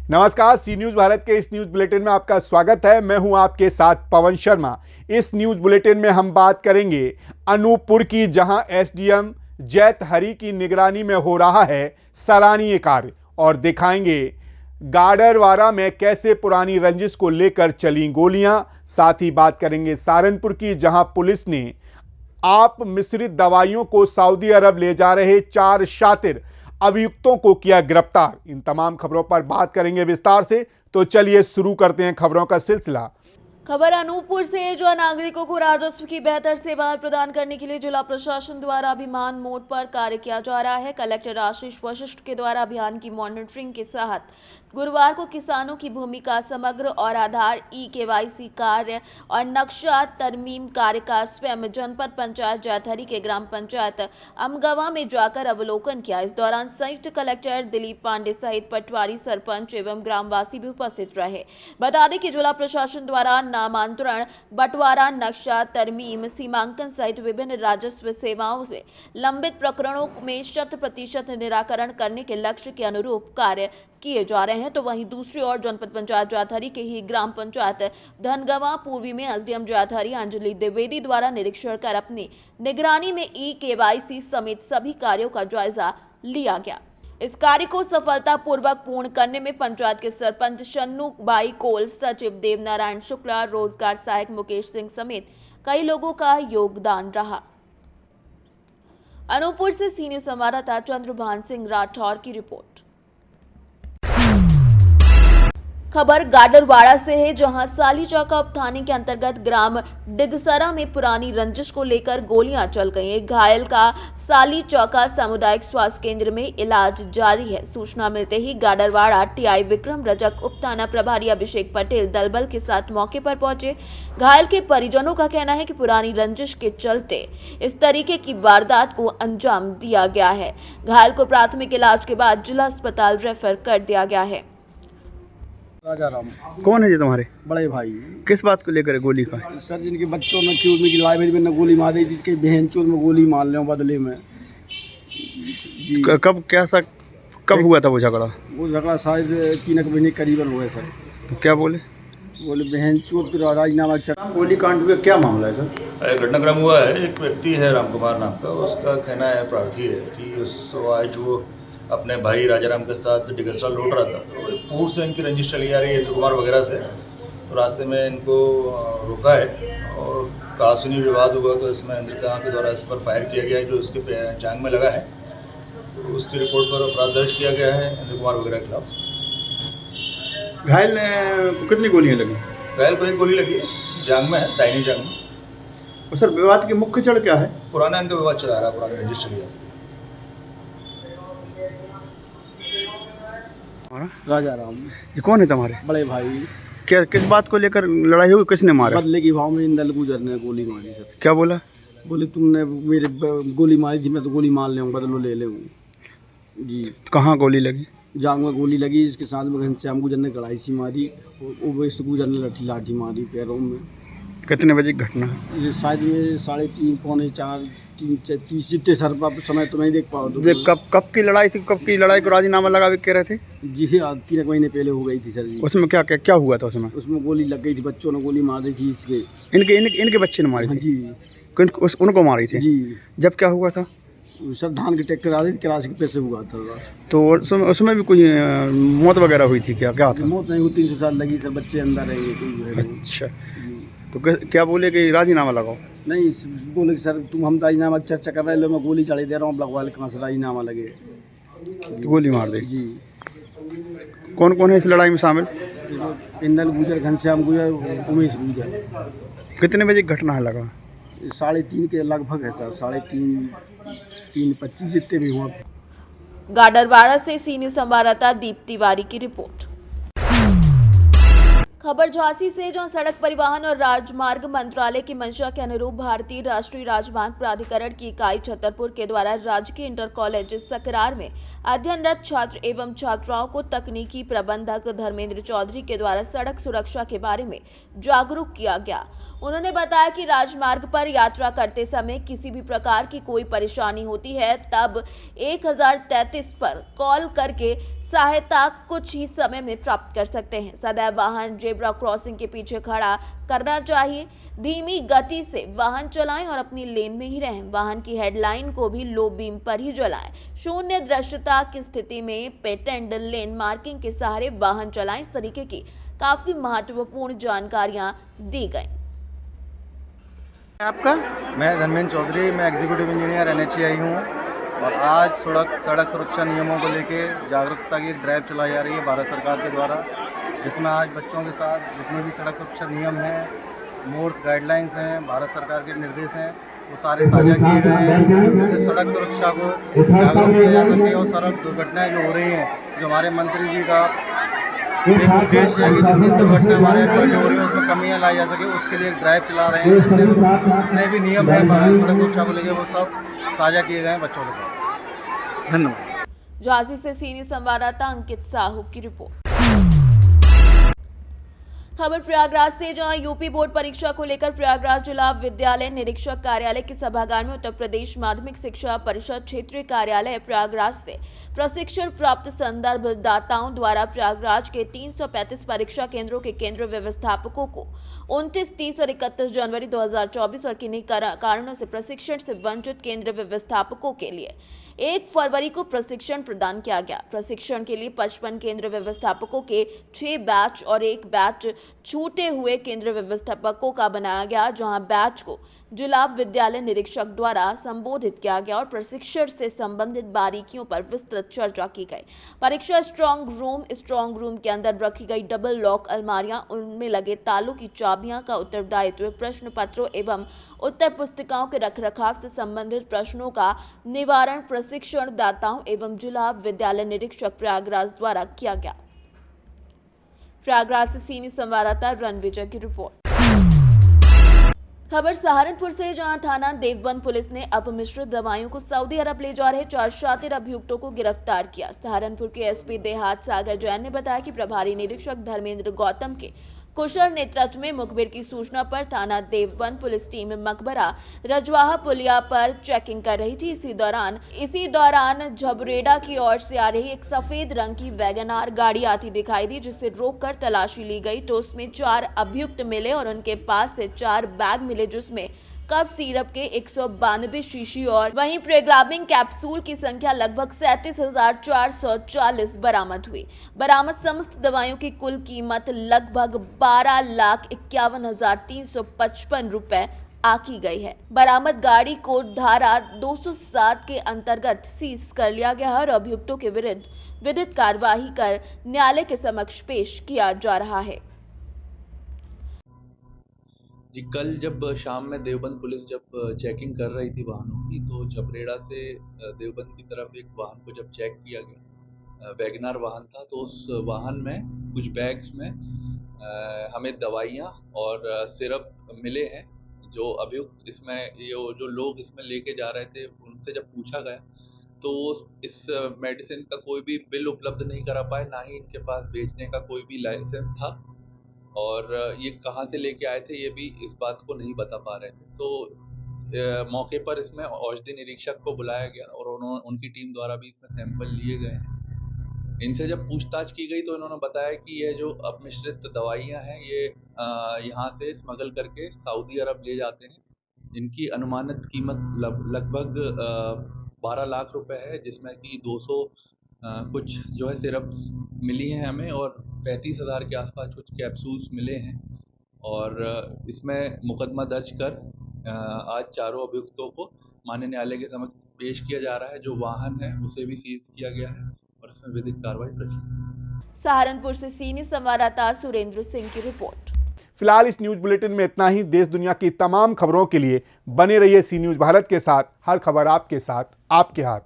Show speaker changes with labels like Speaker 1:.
Speaker 1: नमस्कार, सी न्यूज भारत के इस न्यूज बुलेटिन में आपका स्वागत है। मैं हूं आपके साथ पवन शर्मा। इस न्यूज बुलेटिन में हम बात करेंगे अनूपपुर की, जहां एसडीएम जैत हरी की निगरानी में हो रहा है सराहनीय कार्य, और दिखाएंगे गाडरवारा में कैसे पुरानी रंजिश को लेकर चली गोलियां। साथ ही बात करेंगे सहारनपुर की, जहां पुलिस ने आप मिश्रित दवाइयों को सऊदी अरब ले जा रहे 4 शातिर अभियुक्तों को किया गिरफ्तार। इन तमाम खबरों पर बात करेंगे विस्तार से, तो चलिए शुरू करते हैं खबरों का सिलसिला।
Speaker 2: खबर अनूपपुर से, जो नागरिकों को राजस्व की बेहतर सेवाएं प्रदान करने के लिए जिला प्रशासन द्वारा अभियान मोड पर कार्य किया जा रहा है। कलेक्टर आशीष वशिष्ठ के द्वारा अभियान की मॉनिटरिंग के साथ गुरुवार को किसानों की भूमि का समग्र और आधार ई-केवाईसी कार्य और नक्शा तरमीम कार्य का स्वयं जनपद पंचायत जैतहरी के ग्राम पंचायत अमगवा में जाकर अवलोकन किया। इस दौरान संयुक्त कलेक्टर दिलीप पांडे सहित पटवारी, सरपंच एवं ग्रामवासी भी उपस्थित रहे। बता दें कि जिला प्रशासन द्वारा नामांतरण, बंटवारा, नक्शा तरमीम, सीमांकन सहित विभिन्न राजस्व सेवाओं से लंबित प्रकरणों में 100% निराकरण करने के लक्ष्य के अनुरूप कार्य किए जा रहे हैं। तो वहीं दूसरी ओर जनपद पंचायत जैतहरी के ही ग्राम पंचायत धनगवा पूर्वी में एसडीएम जैतहरी अंजलि द्विवेदी द्वारा निरीक्षण कर अपनी निगरानी में ई-केवाईसी समेत सभी कार्यों का जायजा लिया गया। इस कार्य को सफलतापूर्वक पूर्ण करने में पंचायत के सरपंच शन्नू बाई कोल, सचिव देवनारायण शुक्ला, रोजगार सहायक मुकेश सिंह समेत कई लोगों का योगदान रहा। अनूपपुर से सी न्यूज संवाददाता चंद्रभान सिंह राठौर की रिपोर्ट। खबर गाडरवाड़ा से है, जहां सालीचौका थाने के अंतर्गत ग्राम डिगसरा में पुरानी रंजिश को लेकर गोलियां चल गई। एक घायल का सालीचौका सामुदायिक स्वास्थ्य केंद्र में इलाज जारी है। सूचना मिलते ही गाडरवाड़ा टीआई विक्रम रजक, उप थाना प्रभारी अभिषेक पटेल दलबल के साथ मौके पर पहुंचे। घायल के परिजनों का कहना है कि पुरानी रंजिश के चलते इस तरीके की वारदात को अंजाम दिया गया है। घायल को प्राथमिक इलाज के बाद जिला अस्पताल रेफर कर दिया गया है।
Speaker 3: राजा राम।
Speaker 4: कौन है ये तुम्हारे
Speaker 3: बड़े भाई?
Speaker 4: किस बात को लेकर गोली का?
Speaker 3: सर, जिनके बच्चों में क्यों में लाइब्रेरी में गोली मार दी, जिनके बहन चोर में गोली मार ले बदले में।
Speaker 4: कब कैसा कब हुआ था वो झगड़ा?
Speaker 3: वो झगड़ा शायद 3 महीने करीबन हुआ है सर।
Speaker 4: तो क्या बोले?
Speaker 3: बहन चोर फिर राजीनामा चल।
Speaker 4: गोली कांड हुआ, क्या मामला है सर?
Speaker 5: घटनाक्रम हुआ है। एक व्यक्ति है राम कुमार नाम का, उसका कहना है, प्रार्थी है कि उस आज वो अपने भाई राजाराम के साथ डिगसरा लौट रहा था। तो पूर्व से इनकी रंजिश चली आ रही है इंद्र कुमार वगैरह से। तो रास्ते में इनको रोका है और कहा सुनी विवाद हुआ, तो इसमें इंद्र कुमार के द्वारा इस पर फायर किया गया है, जो उसके जांग में लगा है। तो उसकी रिपोर्ट पर अपराध दर्ज किया गया है इंद्र कुमार वगैरह के खिलाफ।
Speaker 4: घायल को कितनी गोलियां लगी?
Speaker 5: घायल को एक गोली लगी है, जांग में है, दाहिनी जांग में।
Speaker 4: और सर, विवाद की मुख्य जड़ क्या है?
Speaker 5: पुराना इनका विवाद चला रहा है, पुरानी रंजिश चली आ रही है।
Speaker 3: राजा राम।
Speaker 4: ये कौन है तुम्हारे?
Speaker 3: बड़े भाई।
Speaker 4: क्या किस बात को लेकर लड़ाई हुई? किसने मारा?
Speaker 3: बदले की भाव में इन दल गुजर ने गोली मारी सर।
Speaker 4: क्या बोला?
Speaker 3: बोले तुमने मेरे गोली मारी थी, मैं तो गोली मार ले हूँ, बदलो ले ले जी।
Speaker 4: तो कहाँ गोली लगी?
Speaker 3: जांग में गोली लगी। इसके साथ में घनश्याम गुजर ने कड़ाई सी मारी, ओवैस गुजर ने लाठी मारी पैरों में।
Speaker 4: कितने बजे की घटना है?
Speaker 3: ये शायद में 3:30, पौने 4, 3:30 जितने सर पर समय तो नहीं देख पाओ। तो
Speaker 4: कब की लड़ाई थी? कब की लड़ाई को राजीनामा लगा कह रहे थे?
Speaker 3: जी 3 महीने पहले हो गई थी सर जी।
Speaker 4: उसमें क्या क्या क्या हुआ था? उसमें
Speaker 3: गोली लग गई थी, बच्चों ने गोली मार दी थी इसके।
Speaker 4: इनके बच्चे ने मारी थी?
Speaker 3: जी।
Speaker 4: उनको मारी थी?
Speaker 3: जी।
Speaker 4: जब क्या हुआ था?
Speaker 3: सर, धान के ट्रैक्टर आ रही थी, क्राश के पैसे हुआ था।
Speaker 4: तो उसमें भी कोई मौत वगैरह हुई थी? क्या था?
Speaker 3: मौत नहीं हुई, 300 साल लगी सर, बच्चे अंदर है ये।
Speaker 4: अच्छा, तो क्या बोले कि राजीनामा लगाओ?
Speaker 3: नहीं, बोले कि सर तुम हम राजीनामा की चर्चा कर रहे हो, मैं गोली चढ़ी दे रहा हूँ, लगवा ले, कहाँ से राजीनामा लगे।
Speaker 4: तो गोली मार दी
Speaker 3: जी।
Speaker 4: कौन कौन है इस लड़ाई में शामिल?
Speaker 3: इंदल गुजर, घनश्याम गुजर, उमेश गुजर।
Speaker 4: कितने बजे की घटना है लगा?
Speaker 3: 3:30 के लगभग है सर, 3:25 जितने भी हुआ।
Speaker 2: गाडरवाड़ा से सी न्यूज संवाददाता दीप तिवारी की रिपोर्ट। खबर झांसी से, जहां सड़क परिवहन और राजमार्ग मंत्रालय की मंशा के अनुरूप भारतीय राष्ट्रीय राजमार्ग प्राधिकरण की इकाई छतरपुर के द्वारा राजकीय इंटर कॉलेज सकरार में अध्ययनरत छात्र एवं छात्राओं को तकनीकी प्रबंधक धर्मेंद्र चौधरी के द्वारा सड़क सुरक्षा के बारे में जागरूक किया गया। उन्होंने बताया कि राजमार्ग पर यात्रा करते समय किसी भी प्रकार की कोई परेशानी होती है तब 1033 पर कॉल करके सहायता कुछ ही समय में प्राप्त कर सकते हैं। सदैव वाहन जेब्रा क्रॉसिंग के पीछे खड़ा करना चाहिए। धीमी गति से वाहन चलाएं और अपनी लेन में ही रहें। वाहन की हेडलाइन को भी लो बीम पर ही जलाएं। शून्य दृश्यता की स्थिति में पेटेंट लेन मार्किंग के सहारे वाहन चलाएं। इस तरीके की काफी महत्वपूर्ण जानकारियां दी गई।
Speaker 4: आपका?
Speaker 6: मैं धर्मेंद्र चौधरी, मैं एग्जीक्यूटिव इंजीनियर NHAI हूँ और आज सड़क सुरक्षा नियमों को लेके जागरूकता की एक ड्राइव चलाई जा रही है भारत सरकार के द्वारा, जिसमें आज बच्चों के साथ जितने भी सड़क सुरक्षा नियम हैं, मोड गाइडलाइंस हैं, भारत सरकार के निर्देश हैं, वो सारे साझा किए गए हैं, जिससे सड़क सुरक्षा को जागरूक किया जा सके और सड़क दुर्घटनाएँ जो हो रही हैं, जो हमारे मंत्री जी का एक उद्देश्य है कि जितनी दुर्घटना हमारे पहले हो रही है उसमें कमियाँ लाई जा सके, उसके लिए एक ड्राइव चला रहे हैं, जिससे जितने भी नियम हैं सड़क सुरक्षा को लेकर वो सब साझा किए गए हैं बच्चों के साथ।
Speaker 4: धन्यवाद।
Speaker 2: झांसी से सीनियर संवाददाता अंकित साहू की रिपोर्ट। खबर प्रयागराज से, जहां यूपी बोर्ड परीक्षा को लेकर प्रयागराज जिला विद्यालय निरीक्षक कार्यालय के सभागार में उत्तर प्रदेश माध्यमिक शिक्षा परिषद क्षेत्रीय कार्यालय प्रयागराज से प्रशिक्षण प्राप्त संदर्भ दाताओं द्वारा प्रयागराज के 335 परीक्षा केंद्रों के केंद्र व्यवस्थापकों को 29, 30 और 31 जनवरी 2024 और किन्हीं कारणों से प्रशिक्षण से वंचित केंद्र व्यवस्थापकों के लिए 1 फरवरी को प्रशिक्षण प्रदान किया गया। प्रशिक्षण के लिए 55 केंद्र व्यवस्थापकों के 6 बैच और 1 बैच छूटे हुए केंद्र व्यवस्थापकों का बनाया गया, जहां बैच को जिला विद्यालय निरीक्षक द्वारा संबोधित किया गया और प्रशिक्षण से संबंधित बारीकियों पर विस्तृत चर्चा की गई। परीक्षा स्ट्रांग रूम के अंदर रखी गई डबल लॉक अलमारियां, उनमें लगे तालों की चाबियां का उत्तरदायित्व, प्रश्न पत्रों एवं उत्तर पुस्तिकाओं के रखरखाव से संबंधित प्रश्नों का निवारण प्रशिक्षण दाताओं एवं जिला विद्यालय निरीक्षक प्रयागराज द्वारा किया गया। प्रयागराज से सीनियर संवाददाता रणविजय की रिपोर्ट। खबर सहारनपुर से, जहां थाना देवबंद पुलिस ने अपमिश्रित दवाइयों को सऊदी अरब ले जा रहे 4 शातिर अभियुक्तों को गिरफ्तार किया। सहारनपुर के SP देहात सागर जैन ने बताया कि प्रभारी निरीक्षक धर्मेंद्र गौतम के कुशल नेतृत्व में मुखबिर की सूचना पर थाना देवबंद पुलिस टीम मकबरा रजवाहा पुलिया पर चेकिंग कर रही थी। इसी दौरान झबरेड़ा की ओर से आ रही एक सफेद रंग की वैगनार गाड़ी आती दिखाई दी, जिससे रोककर तलाशी ली गई तो उसमें 4 अभियुक्त मिले और उनके पास से 4 बैग मिले, जिसमें कफ सिरप के 192 शीशी और वहीं प्रेग्रामिंग कैप्सूल की संख्या लगभग 37,440 बरामद हुई। बरामद समस्त दवाइयों की कुल कीमत लगभग 12,51,355 रुपए आकी गई है। बरामद गाड़ी को धारा 207 के अंतर्गत सीज कर लिया गया है और अभियुक्तों के विरुद्ध विधिक कार्यवाही कर न्यायालय के समक्ष पेश किया जा रहा है।
Speaker 7: जी, कल जब शाम में देवबंद पुलिस जब चेकिंग कर रही थी वाहनों की, तो झबरेड़ा से देवबंद की तरफ एक वाहन को जब चेक किया गया, वैगनार वाहन था, तो उस वाहन में कुछ बैग्स में हमें दवाइयाँ और सिरप मिले हैं। जो अभियुक्त इसमें जो लोग इसमें लेके जा रहे थे, उनसे जब पूछा गया तो इस मेडिसिन का कोई भी बिल उपलब्ध नहीं करा पाए, ना ही इनके पास बेचने का कोई भी लाइसेंस था और ये कहाँ से लेके आए थे ये भी इस बात को नहीं बता पा रहे थे। तो मौके पर इसमें औषधि निरीक्षक को बुलाया गया और उनकी टीम द्वारा भी इसमें सैंपल लिए गए हैं। इनसे जब पूछताछ की गई तो इन्होंने बताया कि ये जो अपमिश्रित दवाइयाँ हैं ये यहाँ से स्मगल करके सऊदी अरब ले जाते हैं। इनकी अनुमानित कीमत लगभग 12 लाख रुपए है, जिसमें कि 200 कुछ जो है सिरप्स मिली हैं हमें और 35,000 के आसपास कुछ कैप्सूल्स मिले हैं और इसमें मुकदमा दर्ज कर आज चारों अभियुक्तों को माननीय न्यायालय के समक्ष पेश किया जा रहा है। जो वाहन है उसे भी सीज किया गया है और इसमें विधिक कार्रवाई रखी।
Speaker 2: सहारनपुर से सीनियर संवाददाता सुरेंद्र सिंह की रिपोर्ट।
Speaker 1: फिलहाल इस न्यूज बुलेटिन में इतना ही। देश दुनिया की तमाम खबरों के लिए बने रहिए सी न्यूज भारत के साथ। हर खबर आपके साथ, आपके हाथ।